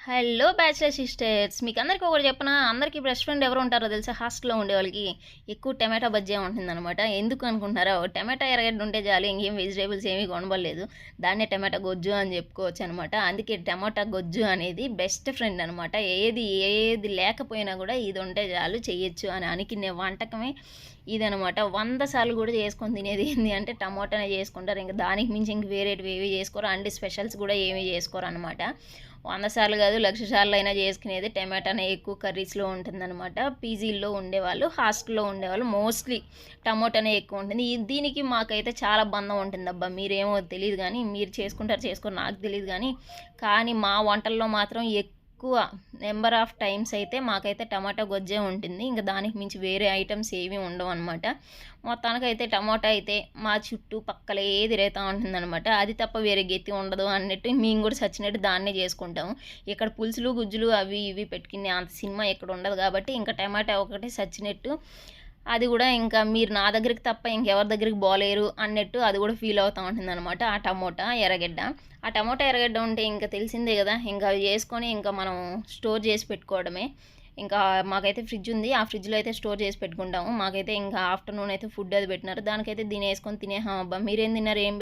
Hello bachelor sisters, మీకు అందరికీ ఒకటి చెప్పనా? అందరికీ బెస్ట్ ఫ్రెండ్ ఎవరు ఉంటారో తెలుసా? హాస్టల్లో ఉండే వాళ్ళకి ఎక్కువ టమాటా బజ్జీ ఉంటుందన్నమాట. ఎందుకు అనుకుంటున్నారా? టమాటా ఎర్రగడ్డ ఉంటే చాలు, ఇంకేం వెజిటేబుల్స్ ఏమీ కొనబడలేదు. దాన్నే టమాటా గొజ్జు అని చెప్పుకోవచ్చు అనమాట. అందుకే టమాటా గొజ్జు అనేది బెస్ట్ ఫ్రెండ్ అనమాట. ఏది ఏది లేకపోయినా కూడా ఇది ఉంటే చాలు చెయ్యొచ్చు అని అనుకునే వంటకమే ఇదనమాట. 100 సార్లు కూడా చేసుకొని తినేది ఏంది అంటే టమాటానే చేసుకుంటారు. ఇంకా దానికి మించి ఇంక వేరేటివి ఏవి చేసుకోరు. అండ్ స్పెషల్స్ కూడా ఏమీ చేసుకోరు అనమాట. 100 సార్లు కాదు, 1,00,000 సార్లు అయినా చేసుకునేది టమాటానే ఎక్కువ కర్రీస్లో ఉంటుందన్నమాట. పీజీల్లో ఉండేవాళ్ళు, హాస్టల్లో ఉండేవాళ్ళు మోస్ట్లీ టమోటానే ఎక్కువ ఉంటుంది. దీనికి మాకైతే చాలా బంధం ఉంటుంది అబ్బా. మీరేమో తెలియదు కానీ, మీరు చేసుకోరు నాకు తెలియదు కానీ మా వంటల్లో మాత్రం ఎక్కువ నెంబర్ ఆఫ్ టైమ్స్ అయితే మాకైతే టమాటా గొజ్జే ఉంటుంది. ఇంకా దానికి మించి వేరే ఐటమ్స్ ఏమీ ఉండవు అనమాట. మొత్తానికైతే టమాటా అయితే మా చుట్టూ పక్కలే తిరుగుతూ ఉంటుందన్నమాట. అది తప్ప వేరే గెత్తి ఉండదు అన్నట్టు మేము కూడా చచ్చినట్టు దాన్నే చేసుకుంటాము. ఇక్కడ పులుసులు గుజ్జులు అవి ఇవి పెట్టుకునే అంత సినిమా ఎక్కడ ఉండదు కాబట్టి ఇంకా టమాటా ఒకటి చచ్చినట్టు, అది కూడా ఇంకా మీరు నా దగ్గరికి తప్ప ఇంకెవరి దగ్గరికి పోలేరు అన్నట్టు అది కూడా ఫీల్ అవుతూ ఉంటుంది అనమాట. ఆ టమోటా ఎర్రగడ్డ, ఆ టమోటా ఎర్రగడ్డ ఉంటే ఇంకా తెలిసిందే కదా, ఇంకా అవి చేసుకొని ఇంకా మనం స్టోర్ చేసి పెట్టుకోవడమే. ఇంకా మాకైతే ఫ్రిడ్జ్ ఉంది, ఆ ఫ్రిడ్జ్లో అయితే స్టోర్ చేసి పెట్టుకుంటాము. మాకైతే ఇంకా ఆఫ్టర్నూన్ అయితే ఫుడ్ అది పెట్టినారు, దానికైతే దీని వేసుకొని తినేహాం అబ్బా. మీరేం తిన్నారు? ఏం